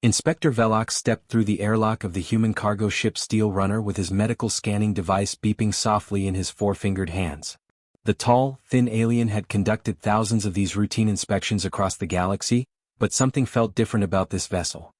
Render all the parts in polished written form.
Inspector Velox stepped through the airlock of the human cargo ship Steel Runner with his medical scanning device beeping softly in his four-fingered hands. The tall, thin alien had conducted thousands of these routine inspections across the galaxy, but something felt different about this vessel.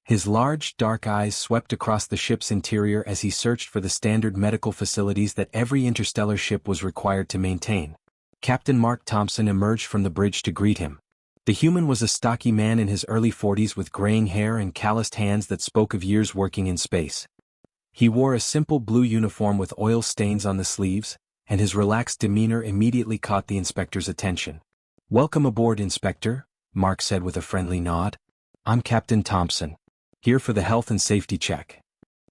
His large, dark eyes swept across the ship's interior as he searched for the standard medical facilities that every interstellar ship was required to maintain. Captain Mark Thompson emerged from the bridge to greet him. The human was a stocky man in his early 40s with graying hair and calloused hands that spoke of years working in space. He wore a simple blue uniform with oil stains on the sleeves, and his relaxed demeanor immediately caught the inspector's attention. "Welcome aboard, Inspector," Mark said with a friendly nod. "I'm Captain Thompson, here for the health and safety check."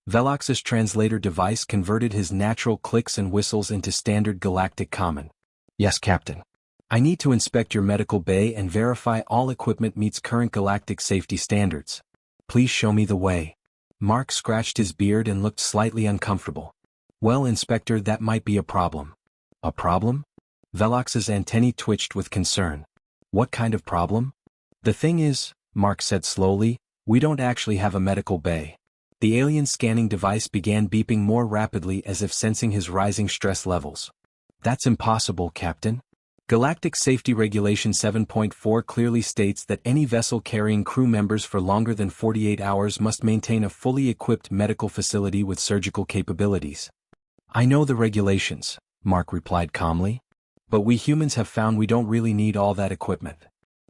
Velox's translator device converted his natural clicks and whistles into standard galactic common. "Yes, Captain. I need to inspect your medical bay and verify all equipment meets current galactic safety standards. Please show me the way." Mark scratched his beard and looked slightly uncomfortable. "Well, Inspector, that might be a problem." "A problem?" Velox's antennae twitched with concern. "What kind of problem?" "The thing is," Mark said slowly, "we don't actually have a medical bay." The alien scanning device began beeping more rapidly as if sensing his rising stress levels. "That's impossible, Captain. Galactic Safety Regulation 7.4 clearly states that any vessel carrying crew members for longer than 48 hours must maintain a fully equipped medical facility with surgical capabilities." "I know the regulations," Mark replied calmly. "But we humans have found we don't really need all that equipment."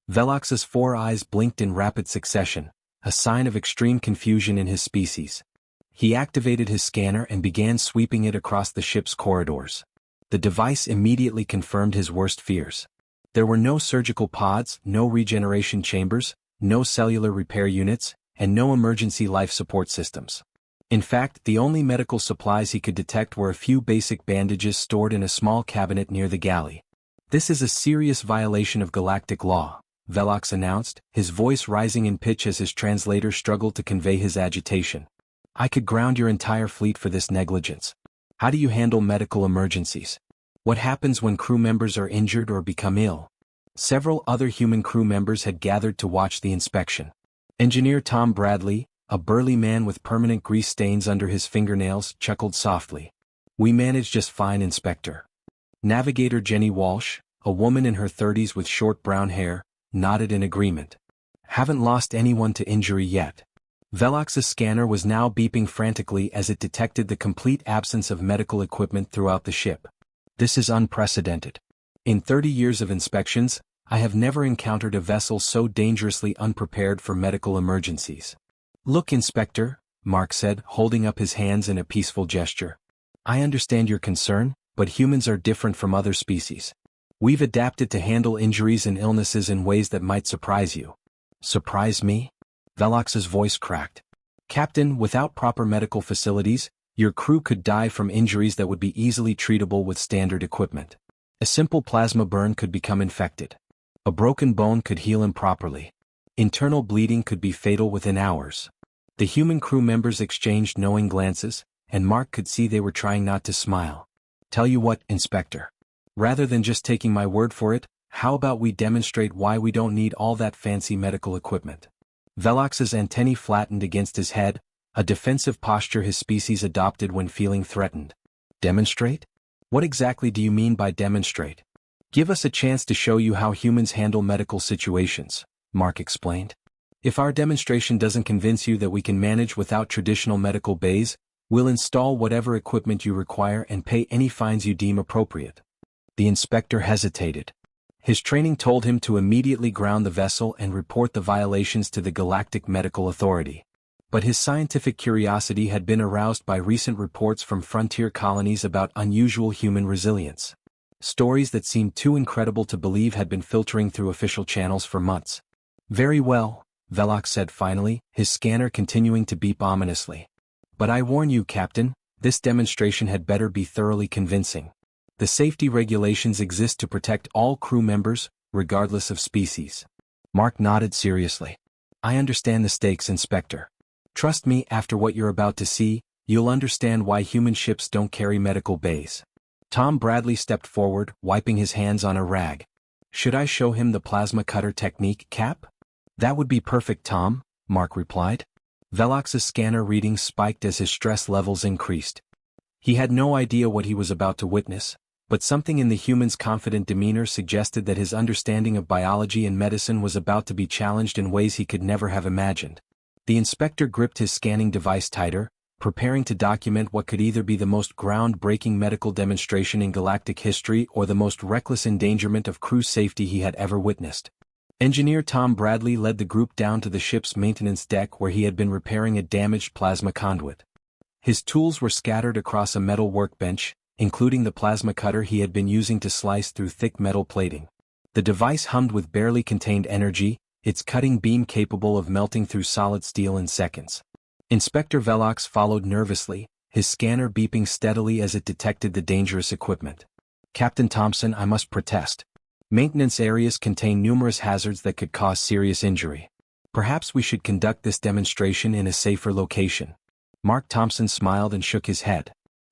Velox's four eyes blinked in rapid succession, a sign of extreme confusion in his species. He activated his scanner and began sweeping it across the ship's corridors. The device immediately confirmed his worst fears. There were no surgical pods, no regeneration chambers, no cellular repair units, and no emergency life support systems. In fact, the only medical supplies he could detect were a few basic bandages stored in a small cabinet near the galley. "This is a serious violation of galactic law," Velox announced, his voice rising in pitch as his translator struggled to convey his agitation. "I could ground your entire fleet for this negligence. How do you handle medical emergencies? What happens when crew members are injured or become ill?" Several other human crew members had gathered to watch the inspection. Engineer Tom Bradley, a burly man with permanent grease stains under his fingernails, chuckled softly. "We manage just fine, Inspector." Navigator Jenny Walsh, a woman in her 30s with short brown hair, nodded in agreement. "Haven't lost anyone to injury yet." Velox's scanner was now beeping frantically as it detected the complete absence of medical equipment throughout the ship. "This is unprecedented. In 30 years of inspections, I have never encountered a vessel so dangerously unprepared for medical emergencies." "Look, Inspector," Mark said, holding up his hands in a peaceful gesture. "I understand your concern, but humans are different from other species. We've adapted to handle injuries and illnesses in ways that might surprise you." "Surprise me?" Velox's voice cracked. "Captain, without proper medical facilities, your crew could die from injuries that would be easily treatable with standard equipment. A simple plasma burn could become infected. A broken bone could heal improperly. Internal bleeding could be fatal within hours." The human crew members exchanged knowing glances, and Mark could see they were trying not to smile. "Tell you what, Inspector. Rather than just taking my word for it, how about we demonstrate why we don't need all that fancy medical equipment?" Velox's antennae flattened against his head, a defensive posture his species adopted when feeling threatened. "Demonstrate? What exactly do you mean by demonstrate?" "Give us a chance to show you how humans handle medical situations," Mark explained. "If our demonstration doesn't convince you that we can manage without traditional medical bays, we'll install whatever equipment you require and pay any fines you deem appropriate." The inspector hesitated. His training told him to immediately ground the vessel and report the violations to the Galactic Medical Authority. But his scientific curiosity had been aroused by recent reports from frontier colonies about unusual human resilience. Stories that seemed too incredible to believe had been filtering through official channels for months. "Very well," Velox said finally, his scanner continuing to beep ominously. "But I warn you, Captain, this demonstration had better be thoroughly convincing. The safety regulations exist to protect all crew members, regardless of species." Mark nodded seriously. "I understand the stakes, Inspector. Trust me, after what you're about to see, you'll understand why human ships don't carry medical bays." Tom Bradley stepped forward, wiping his hands on a rag. "Should I show him the plasma cutter technique, Cap?" "That would be perfect, Tom," Mark replied. Velox's scanner readings spiked as his stress levels increased. He had no idea what he was about to witness, but something in the human's confident demeanor suggested that his understanding of biology and medicine was about to be challenged in ways he could never have imagined. The inspector gripped his scanning device tighter, preparing to document what could either be the most groundbreaking medical demonstration in galactic history or the most reckless endangerment of crew safety he had ever witnessed. Engineer Tom Bradley led the group down to the ship's maintenance deck where he had been repairing a damaged plasma conduit. His tools were scattered across a metal workbench, including the plasma cutter he had been using to slice through thick metal plating. The device hummed with barely contained energy, its cutting beam capable of melting through solid steel in seconds. Inspector Velox followed nervously, his scanner beeping steadily as it detected the dangerous equipment. Captain Thompson, I must protest. Maintenance areas contain numerous hazards that could cause serious injury. Perhaps we should conduct this demonstration in a safer location. Mark Thompson smiled and shook his head.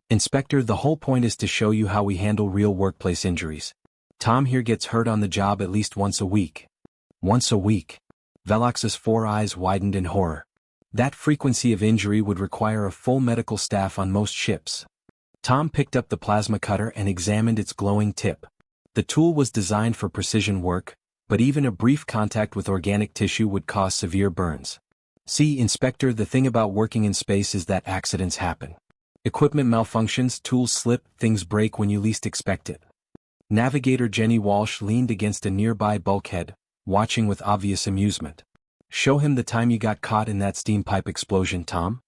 Inspector, the whole point is to show you how we handle real workplace injuries. Tom here gets hurt on the job at least once a week. Once a week? Velox's 4 eyes widened in horror. That frequency of injury would require a full medical staff on most ships. Tom picked up the plasma cutter and examined its glowing tip. The tool was designed for precision work, but even a brief contact with organic tissue would cause severe burns. See, Inspector, the thing about working in space is that accidents happen. Equipment malfunctions, tools slip, things break when you least expect it. Navigator Jenny Walsh leaned against a nearby bulkhead, watching with obvious amusement. Show him the time you got caught in that steam pipe explosion, Tom.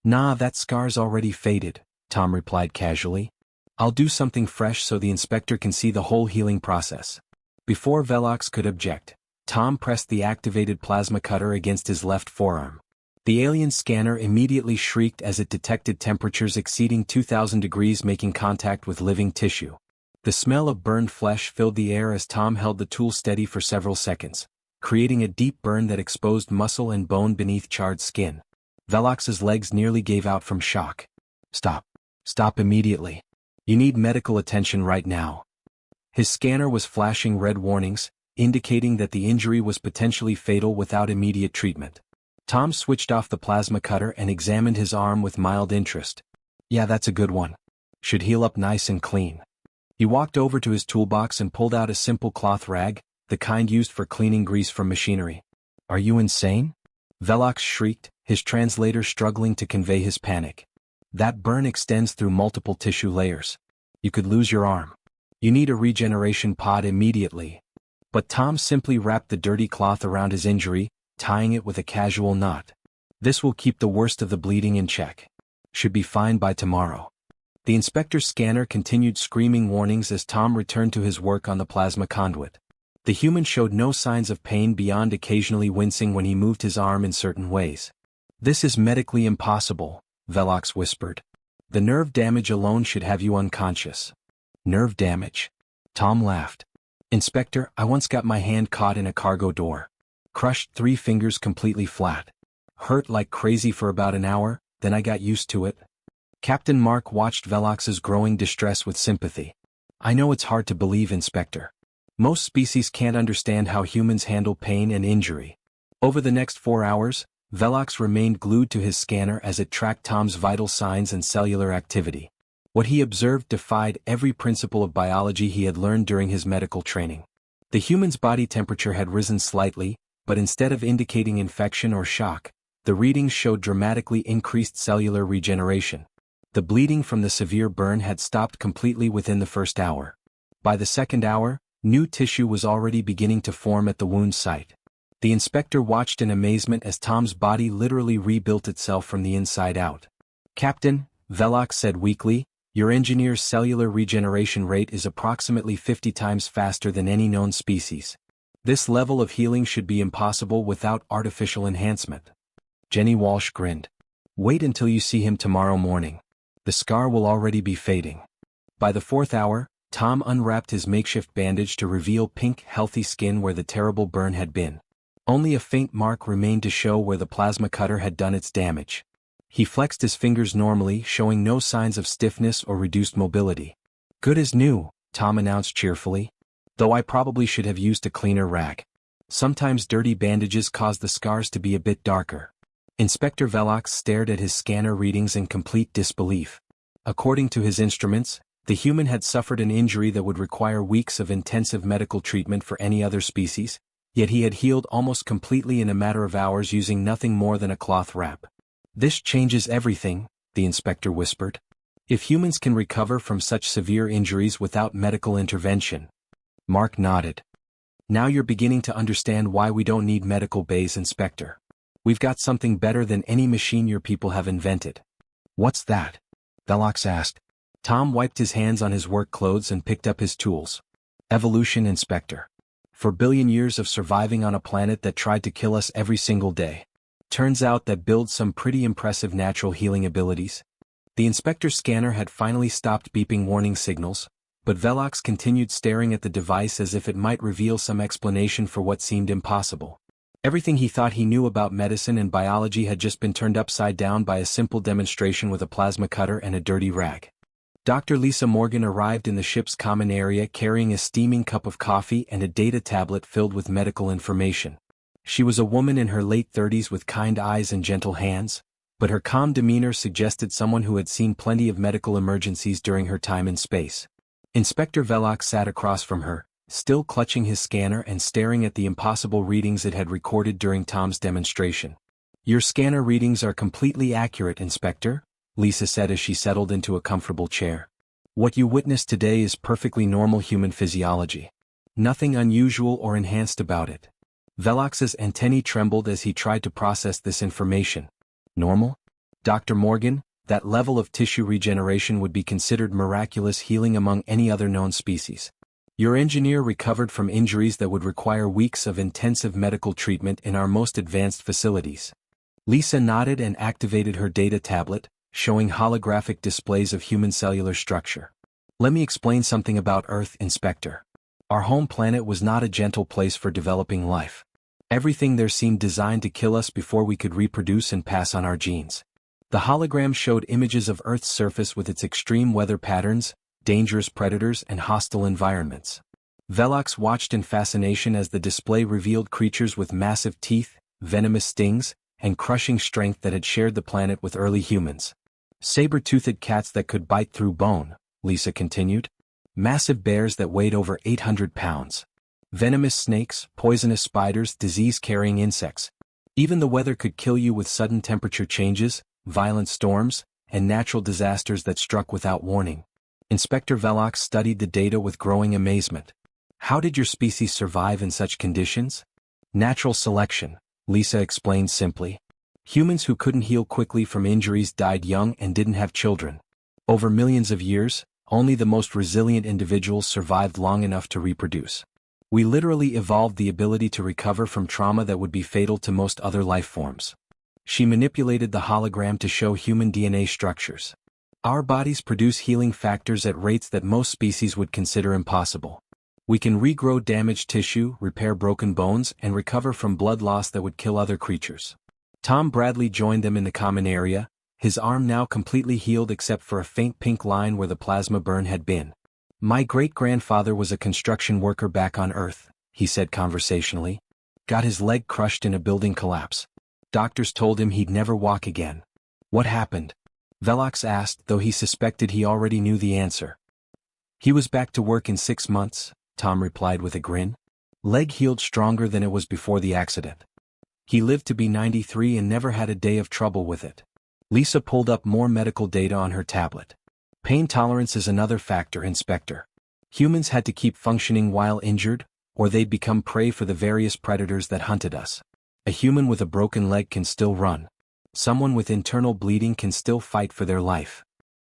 Nah, that scar's already faded, Tom replied casually. I'll do something fresh so the inspector can see the whole healing process. Before Velox could object, Tom pressed the activated plasma cutter against his left forearm. The alien scanner immediately shrieked as it detected temperatures exceeding 2,000 degrees making contact with living tissue. The smell of burned flesh filled the air as Tom held the tool steady for several seconds, creating a deep burn that exposed muscle and bone beneath charred skin. Velox's legs nearly gave out from shock. Stop. Stop immediately. You need medical attention right now. His scanner was flashing red warnings, indicating that the injury was potentially fatal without immediate treatment. Tom switched off the plasma cutter and examined his arm with mild interest. Yeah, that's a good one. Should heal up nice and clean. He walked over to his toolbox and pulled out a simple cloth rag, the kind used for cleaning grease from machinery. Are you insane? Velox shrieked, his translator struggling to convey his panic. That burn extends through multiple tissue layers. You could lose your arm. You need a regeneration pod immediately. But Tom simply wrapped the dirty cloth around his injury, tying it with a casual knot. This will keep the worst of the bleeding in check. Should be fine by tomorrow. The inspector's scanner continued screaming warnings as Tom returned to his work on the plasma conduit. The human showed no signs of pain beyond occasionally wincing when he moved his arm in certain ways. This is medically impossible, Velox whispered. The nerve damage alone should have you unconscious. Nerve damage? Tom laughed. Inspector, I once got my hand caught in a cargo door. Crushed 3 fingers completely flat. Hurt like crazy for about an hour, then I got used to it. Captain Mark watched Velox's growing distress with sympathy. I know it's hard to believe, Inspector. Most species can't understand how humans handle pain and injury. Over the next 4 hours, Velox remained glued to his scanner as it tracked Tom's vital signs and cellular activity. What he observed defied every principle of biology he had learned during his medical training. The human's body temperature had risen slightly, but instead of indicating infection or shock, the readings showed dramatically increased cellular regeneration. The bleeding from the severe burn had stopped completely within the first hour. By the second hour, new tissue was already beginning to form at the wound site. The inspector watched in amazement as Tom's body literally rebuilt itself from the inside out. Captain, Velox said weakly, your engineer's cellular regeneration rate is approximately 50 times faster than any known species. This level of healing should be impossible without artificial enhancement. Jenny Walsh grinned. Wait until you see him tomorrow morning. The scar will already be fading. By the 4th hour, Tom unwrapped his makeshift bandage to reveal pink, healthy skin where the terrible burn had been. Only a faint mark remained to show where the plasma cutter had done its damage. He flexed his fingers normally, showing no signs of stiffness or reduced mobility. Good as new, Tom announced cheerfully. Though I probably should have used a cleaner rag. Sometimes dirty bandages cause the scars to be a bit darker. Inspector Velox stared at his scanner readings in complete disbelief. According to his instruments, the human had suffered an injury that would require weeks of intensive medical treatment for any other species, yet he had healed almost completely in a matter of hours using nothing more than a cloth wrap. "This changes everything," the inspector whispered. "If humans can recover from such severe injuries without medical intervention." Mark nodded. "Now you're beginning to understand why we don't need medical bays, Inspector. We've got something better than any machine your people have invented." "What's that?" Velox asked. Tom wiped his hands on his work clothes and picked up his tools. "Evolution, Inspector. For billion years of surviving on a planet that tried to kill us every single day. Turns out that builds some pretty impressive natural healing abilities." The inspector's scanner had finally stopped beeping warning signals, but Velox continued staring at the device as if it might reveal some explanation for what seemed impossible. Everything he thought he knew about medicine and biology had just been turned upside down by a simple demonstration with a plasma cutter and a dirty rag. Dr. Lisa Morgan arrived in the ship's common area carrying a steaming cup of coffee and a data tablet filled with medical information. She was a woman in her late 30s with kind eyes and gentle hands, but her calm demeanor suggested someone who had seen plenty of medical emergencies during her time in space. Inspector Velox sat across from her, still clutching his scanner and staring at the impossible readings it had recorded during Tom's demonstration. "Your scanner readings are completely accurate, Inspector," Lisa said as she settled into a comfortable chair. "What you witnessed today is perfectly normal human physiology. Nothing unusual or enhanced about it." Velox's antennae trembled as he tried to process this information. "Normal? Dr. Morgan, that level of tissue regeneration would be considered miraculous healing among any other known species. Your engineer recovered from injuries that would require weeks of intensive medical treatment in our most advanced facilities." Lisa nodded and activated her data tablet, showing holographic displays of human cellular structure. "Let me explain something about Earth, Inspector. Our home planet was not a gentle place for developing life. Everything there seemed designed to kill us before we could reproduce and pass on our genes." The hologram showed images of Earth's surface with its extreme weather patterns, dangerous predators and hostile environments. Velox watched in fascination as the display revealed creatures with massive teeth, venomous stings, and crushing strength that had shared the planet with early humans. "Saber-toothed cats that could bite through bone," Lisa continued. "Massive bears that weighed over 800 pounds. Venomous snakes, poisonous spiders, disease-carrying insects. Even the weather could kill you with sudden temperature changes, violent storms, and natural disasters that struck without warning." Inspector Velox studied the data with growing amazement. "How did your species survive in such conditions?" "Natural selection," Lisa explained simply. "Humans who couldn't heal quickly from injuries died young and didn't have children. Over millions of years, only the most resilient individuals survived long enough to reproduce. We literally evolved the ability to recover from trauma that would be fatal to most other life forms." She manipulated the hologram to show human DNA structures. "Our bodies produce healing factors at rates that most species would consider impossible. We can regrow damaged tissue, repair broken bones, and recover from blood loss that would kill other creatures." Tom Bradley joined them in the common area, his arm now completely healed except for a faint pink line where the plasma burn had been. "My great-grandfather was a construction worker back on Earth," he said conversationally. "Got his leg crushed in a building collapse. Doctors told him he'd never walk again." "What happened?" Velox asked, though he suspected he already knew the answer. "He was back to work in 6 months, Tom replied with a grin. "Leg healed stronger than it was before the accident. He lived to be 93 and never had a day of trouble with it." Lisa pulled up more medical data on her tablet. "Pain tolerance is another factor, Inspector. Humans had to keep functioning while injured, or they'd become prey for the various predators that hunted us. A human with a broken leg can still run. Someone with internal bleeding can still fight for their life."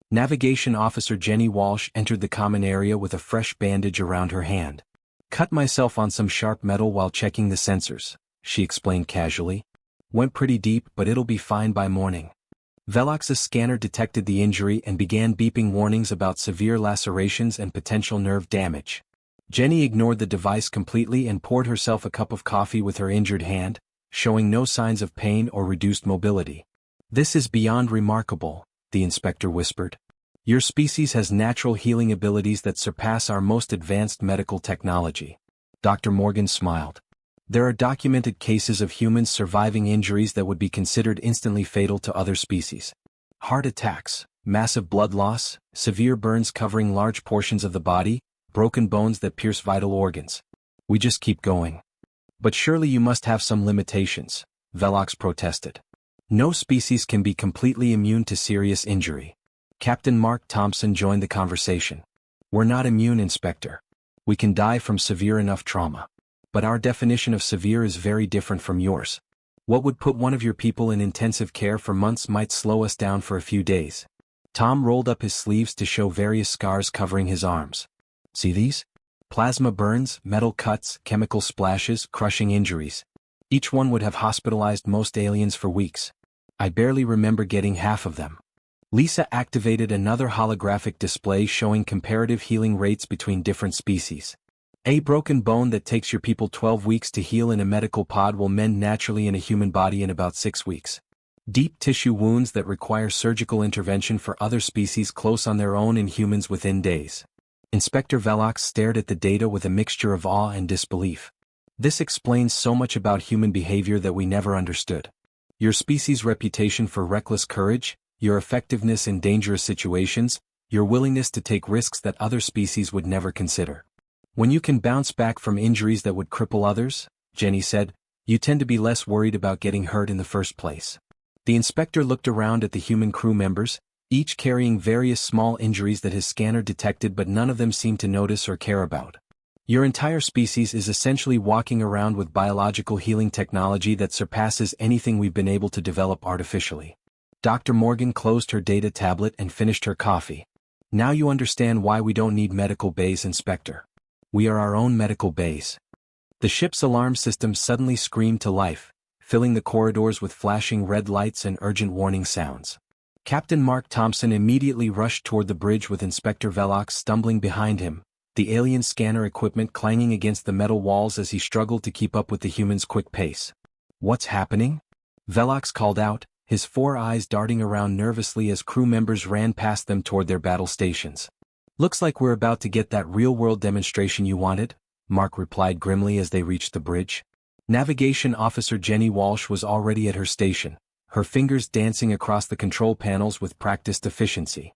Navigation Officer Jenny Walsh entered the common area with a fresh bandage around her hand. "Cut myself on some sharp metal while checking the sensors," she explained casually. "Went pretty deep, but it'll be fine by morning." Velox's scanner detected the injury and began beeping warnings about severe lacerations and potential nerve damage. Jenny ignored the device completely and poured herself a cup of coffee with her injured hand, showing no signs of pain or reduced mobility. "This is beyond remarkable," the inspector whispered. "Your species has natural healing abilities that surpass our most advanced medical technology." Dr. Morgan smiled. There are documented cases of humans surviving injuries that would be considered instantly fatal to other species. Heart attacks, massive blood loss, severe burns covering large portions of the body, broken bones that pierce vital organs. We just keep going. But surely you must have some limitations, Velox protested. No species can be completely immune to serious injury. Captain Mark Thompson joined the conversation. We're not immune, Inspector. We can die from severe enough trauma. But our definition of severe is very different from yours. What would put one of your people in intensive care for months might slow us down for a few days. Tom rolled up his sleeves to show various scars covering his arms. See these? Plasma burns, metal cuts, chemical splashes, crushing injuries. Each one would have hospitalized most aliens for weeks. I barely remember getting half of them. Lisa activated another holographic display showing comparative healing rates between different species. A broken bone that takes your people 12 weeks to heal in a medical pod will mend naturally in a human body in about 6 weeks. Deep tissue wounds that require surgical intervention for other species close on their own in humans within days. Inspector Velox stared at the data with a mixture of awe and disbelief. This explains so much about human behavior that we never understood. Your species' reputation for reckless courage, your effectiveness in dangerous situations, your willingness to take risks that other species would never consider. When you can bounce back from injuries that would cripple others, Jenny said, you tend to be less worried about getting hurt in the first place. The inspector looked around at the human crew members, each carrying various small injuries that his scanner detected, but none of them seemed to notice or care about. Your entire species is essentially walking around with biological healing technology that surpasses anything we've been able to develop artificially. Dr. Morgan closed her data tablet and finished her coffee. Now you understand why we don't need medical bays, Inspector. We are our own medical bays. The ship's alarm system suddenly screamed to life, filling the corridors with flashing red lights and urgent warning sounds. Captain Mark Thompson immediately rushed toward the bridge with Inspector Velox stumbling behind him, the alien scanner equipment clanging against the metal walls as he struggled to keep up with the humans' quick pace. What's happening? Velox called out, his 4 eyes darting around nervously as crew members ran past them toward their battle stations. Looks like we're about to get that real-world demonstration you wanted, Mark replied grimly as they reached the bridge. Navigation Officer Jenny Walsh was already at her station, her fingers dancing across the control panels with practiced efficiency.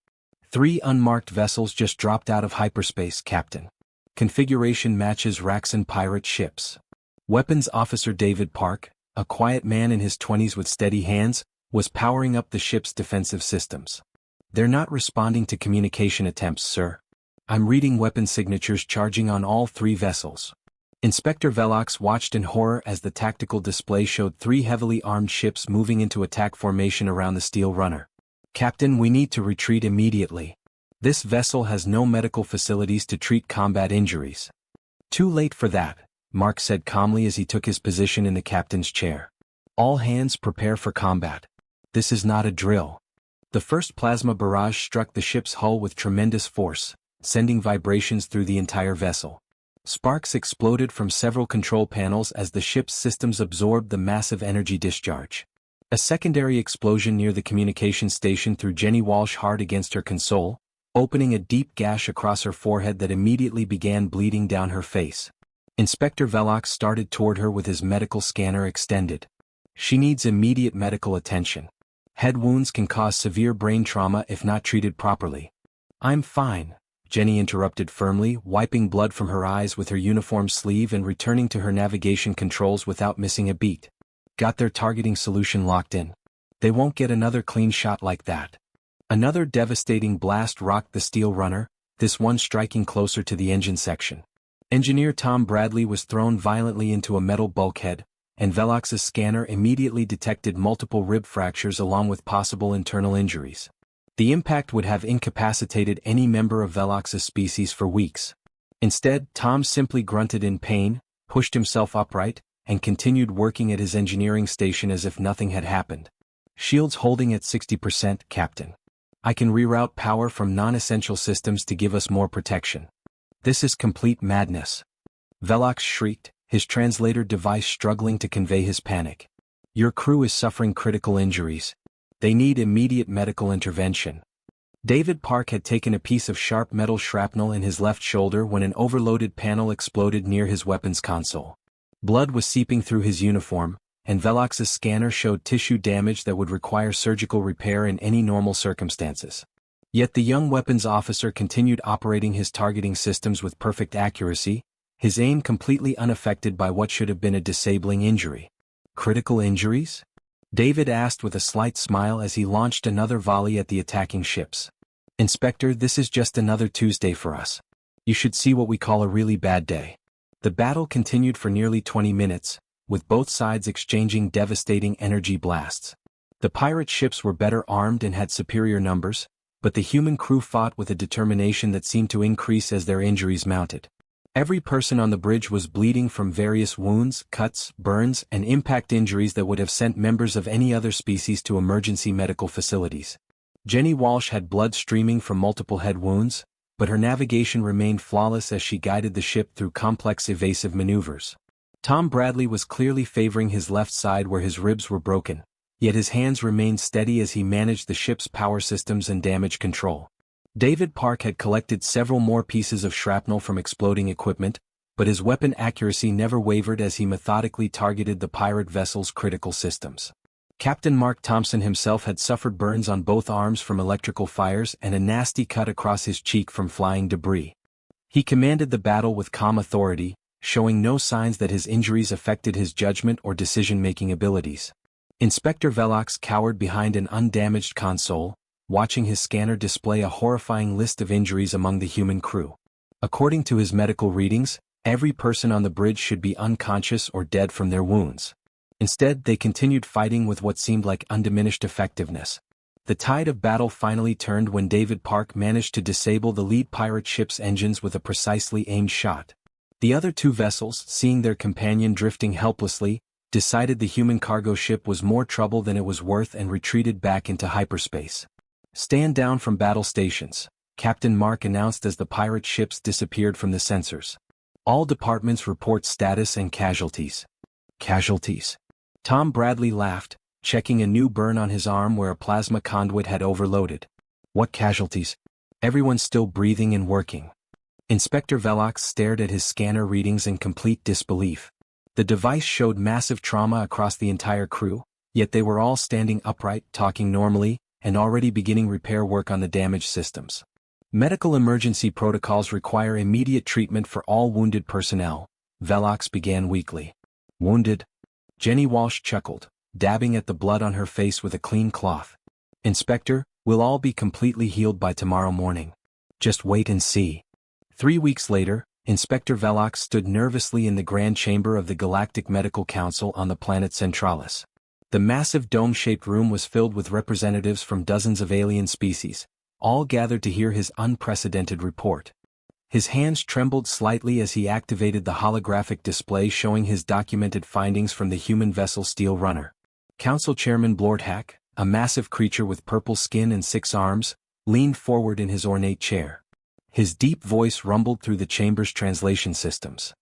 3 unmarked vessels just dropped out of hyperspace, Captain. Configuration matches Raxan pirate ships. Weapons Officer David Park, a quiet man in his 20s with steady hands, was powering up the ship's defensive systems. They're not responding to communication attempts, sir. I'm reading weapon signatures charging on all 3 vessels. Inspector Velox watched in horror as the tactical display showed 3 heavily armed ships moving into attack formation around the steel runner. Captain, we need to retreat immediately. This vessel has no medical facilities to treat combat injuries. Too late for that, Mark said calmly as he took his position in the captain's chair. All hands prepare for combat. This is not a drill. The first plasma barrage struck the ship's hull with tremendous force, sending vibrations through the entire vessel. Sparks exploded from several control panels as the ship's systems absorbed the massive energy discharge. A secondary explosion near the communication station threw Jenny Walsh hard against her console, opening a deep gash across her forehead that immediately began bleeding down her face. Inspector Velox started toward her with his medical scanner extended. She needs immediate medical attention. Head wounds can cause severe brain trauma if not treated properly. I'm fine, Jenny interrupted firmly, wiping blood from her eyes with her uniform sleeve and returning to her navigation controls without missing a beat. Got their targeting solution locked in. They won't get another clean shot like that. Another devastating blast rocked the steel runner, this one striking closer to the engine section. Engineer Tom Bradley was thrown violently into a metal bulkhead, and Velox's scanner immediately detected multiple rib fractures along with possible internal injuries. The impact would have incapacitated any member of Velox's species for weeks. Instead, Tom simply grunted in pain, pushed himself upright, and continued working at his engineering station as if nothing had happened. Shields holding at 60%, Captain. I can reroute power from non-essential systems to give us more protection. This is complete madness. Velox shrieked, his translator device struggling to convey his panic. Your crew is suffering critical injuries. They need immediate medical intervention. David Park had taken a piece of sharp metal shrapnel in his left shoulder when an overloaded panel exploded near his weapons console. Blood was seeping through his uniform, and Velox's scanner showed tissue damage that would require surgical repair in any normal circumstances. Yet the young weapons officer continued operating his targeting systems with perfect accuracy, his aim completely unaffected by what should have been a disabling injury. Critical injuries? David asked with a slight smile as he launched another volley at the attacking ships. Inspector, this is just another Tuesday for us. You should see what we call a really bad day. The battle continued for nearly 20 minutes, with both sides exchanging devastating energy blasts. The pirate ships were better armed and had superior numbers, but the human crew fought with a determination that seemed to increase as their injuries mounted. Every person on the bridge was bleeding from various wounds, cuts, burns, and impact injuries that would have sent members of any other species to emergency medical facilities. Jenny Walsh had blood streaming from multiple head wounds, but her navigation remained flawless as she guided the ship through complex evasive maneuvers. Tom Bradley was clearly favoring his left side where his ribs were broken, yet his hands remained steady as he managed the ship's power systems and damage control. David Park had collected several more pieces of shrapnel from exploding equipment, but his weapon accuracy never wavered as he methodically targeted the pirate vessel's critical systems. Captain Mark Thompson himself had suffered burns on both arms from electrical fires and a nasty cut across his cheek from flying debris. He commanded the battle with calm authority, showing no signs that his injuries affected his judgment or decision-making abilities. Inspector Velox cowered behind an undamaged console, watching his scanner display a horrifying list of injuries among the human crew. According to his medical readings, every person on the bridge should be unconscious or dead from their wounds. Instead, they continued fighting with what seemed like undiminished effectiveness. The tide of battle finally turned when David Park managed to disable the lead pirate ship's engines with a precisely aimed shot. The other two vessels, seeing their companion drifting helplessly, decided the human cargo ship was more trouble than it was worth and retreated back into hyperspace. "Stand down from battle stations," Captain Mark announced as the pirate ships disappeared from the sensors. "All departments report status and casualties." Casualties? Tom Bradley laughed, checking a new burn on his arm where a plasma conduit had overloaded. "What casualties? Everyone's still breathing and working." Inspector Velox stared at his scanner readings in complete disbelief. The device showed massive trauma across the entire crew, yet they were all standing upright, talking normally, and already beginning repair work on the damaged systems. "Medical emergency protocols require immediate treatment for all wounded personnel," Velox began weakly. "Wounded?" Jenny Walsh chuckled, dabbing at the blood on her face with a clean cloth. "Inspector, we'll all be completely healed by tomorrow morning. Just wait and see." 3 weeks later, Inspector Velox stood nervously in the grand chamber of the Galactic Medical Council on the planet Centralis. The massive dome-shaped room was filled with representatives from dozens of alien species, all gathered to hear his unprecedented report. His hands trembled slightly as he activated the holographic display showing his documented findings from the human vessel Steel Runner. Council Chairman Blordhack, a massive creature with purple skin and 6 arms, leaned forward in his ornate chair. His deep voice rumbled through the chamber's translation systems.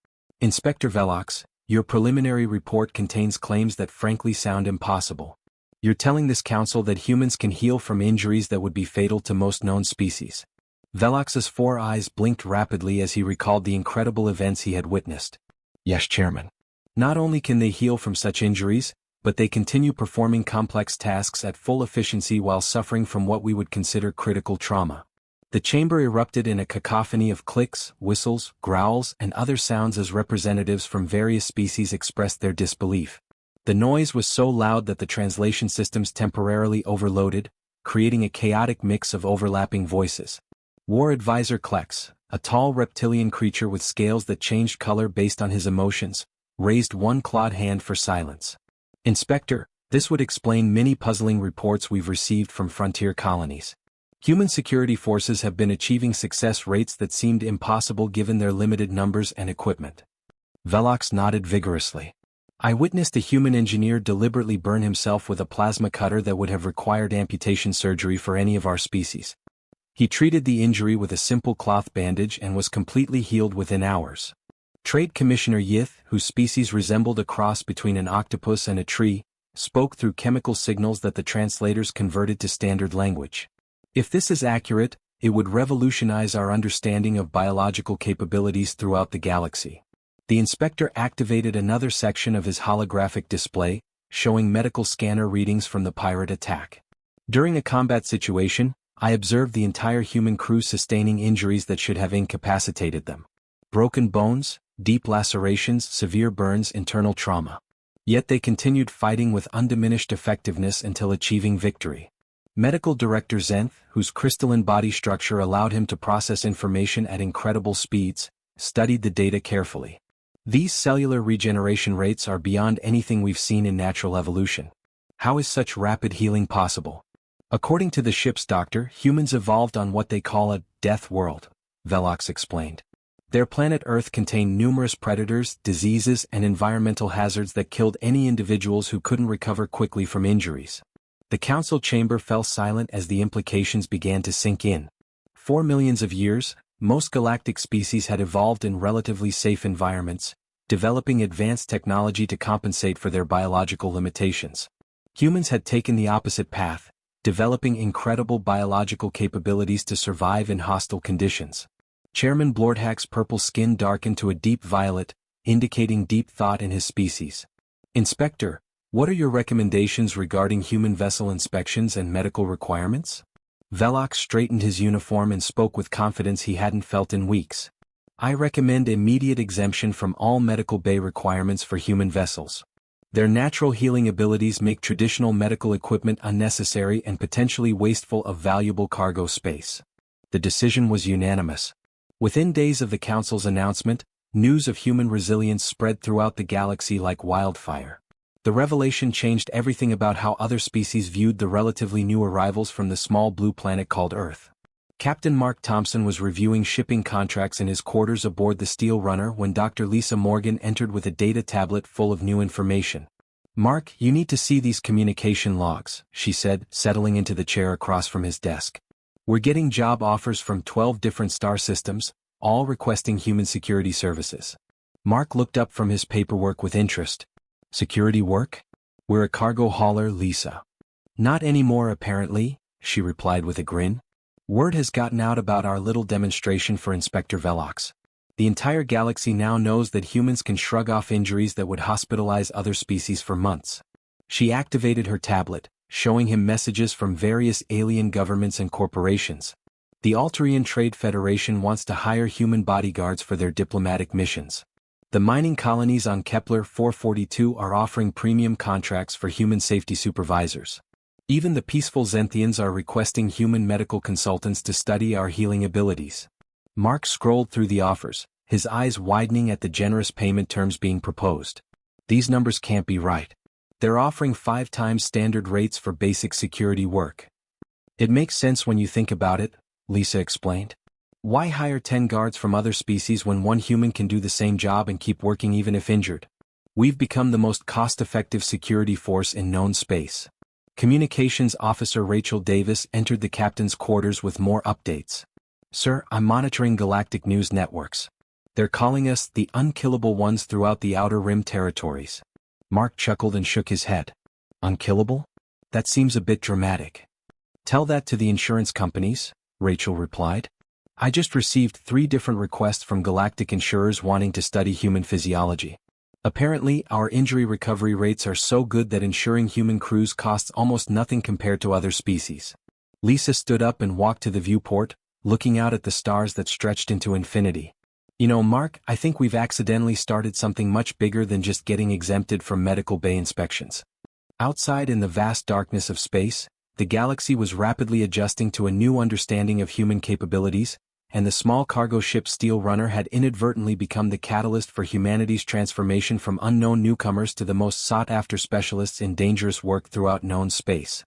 "Inspector Velox, your preliminary report contains claims that frankly sound impossible. You're telling this council that humans can heal from injuries that would be fatal to most known species." Velox's 4 eyes blinked rapidly as he recalled the incredible events he had witnessed. "Yes, Chairman. Not only can they heal from such injuries, but they continue performing complex tasks at full efficiency while suffering from what we would consider critical trauma." The chamber erupted in a cacophony of clicks, whistles, growls, and other sounds as representatives from various species expressed their disbelief. The noise was so loud that the translation systems temporarily overloaded, creating a chaotic mix of overlapping voices. War Advisor Klex, a tall reptilian creature with scales that changed color based on his emotions, raised one clawed hand for silence. "Inspector, this would explain many puzzling reports we've received from frontier colonies. Human security forces have been achieving success rates that seemed impossible given their limited numbers and equipment." Velox nodded vigorously. "I witnessed a human engineer deliberately burn himself with a plasma cutter that would have required amputation surgery for any of our species. He treated the injury with a simple cloth bandage and was completely healed within hours." Trade Commissioner Yith, whose species resembled a cross between an octopus and a tree, spoke through chemical signals that the translators converted to standard language. "If this is accurate, it would revolutionize our understanding of biological capabilities throughout the galaxy. The inspector activated another section of his holographic display, showing medical scanner readings from the pirate attack. During a combat situation, I observed the entire human crew sustaining injuries that should have incapacitated them. Broken bones, deep lacerations, severe burns, internal trauma. Yet they continued fighting with undiminished effectiveness until achieving victory. Medical Director Zenth, whose crystalline body structure allowed him to process information at incredible speeds, studied the data carefully. These cellular regeneration rates are beyond anything we've seen in natural evolution. How is such rapid healing possible? According to the ship's doctor, humans evolved on what they call a death world, Velox explained. Their planet Earth contained numerous predators, diseases, and environmental hazards that killed any individuals who couldn't recover quickly from injuries. The council chamber fell silent as the implications began to sink in. For millions of years, most galactic species had evolved in relatively safe environments, developing advanced technology to compensate for their biological limitations. Humans had taken the opposite path, developing incredible biological capabilities to survive in hostile conditions. Chairman Blordhack's purple skin darkened to a deep violet, indicating deep thought in his species. Inspector, what are your recommendations regarding human vessel inspections and medical requirements? Velox straightened his uniform and spoke with confidence he hadn't felt in weeks. I recommend immediate exemption from all medical bay requirements for human vessels. Their natural healing abilities make traditional medical equipment unnecessary and potentially wasteful of valuable cargo space. The decision was unanimous. Within days of the Council's announcement, news of human resilience spread throughout the galaxy like wildfire. The revelation changed everything about how other species viewed the relatively new arrivals from the small blue planet called Earth. Captain Mark Thompson was reviewing shipping contracts in his quarters aboard the Steel Runner when Dr. Lisa Morgan entered with a data tablet full of new information. Mark, you need to see these communication logs, she said, settling into the chair across from his desk. We're getting job offers from 12 different star systems, all requesting human security services. Mark looked up from his paperwork with interest. Security work? We're a cargo hauler, Lisa. Not anymore apparently, she replied with a grin. Word has gotten out about our little demonstration for Inspector Velox. The entire galaxy now knows that humans can shrug off injuries that would hospitalize other species for months. She activated her tablet, showing him messages from various alien governments and corporations. The Alterian Trade Federation wants to hire human bodyguards for their diplomatic missions. The mining colonies on Kepler 442 are offering premium contracts for human safety supervisors. Even the peaceful Zenthians are requesting human medical consultants to study our healing abilities. Mark scrolled through the offers, his eyes widening at the generous payment terms being proposed. These numbers can't be right. They're offering 5 times standard rates for basic security work. It makes sense when you think about it, Lisa explained. Why hire 10 guards from other species when one human can do the same job and keep working even if injured? We've become the most cost-effective security force in known space. Communications Officer Rachel Davis entered the captain's quarters with more updates. Sir, I'm monitoring galactic news networks. They're calling us the unkillable ones throughout the Outer Rim territories. Mark chuckled and shook his head. Unkillable? That seems a bit dramatic. Tell that to the insurance companies, Rachel replied. I just received 3 different requests from galactic insurers wanting to study human physiology. Apparently, our injury recovery rates are so good that insuring human crews costs almost nothing compared to other species. Lisa stood up and walked to the viewport, looking out at the stars that stretched into infinity. You know, Mark, I think we've accidentally started something much bigger than just getting exempted from medical bay inspections. Outside in the vast darkness of space, the galaxy was rapidly adjusting to a new understanding of human capabilities, and the small cargo ship Steel Runner had inadvertently become the catalyst for humanity's transformation from unknown newcomers to the most sought-after specialists in dangerous work throughout known space.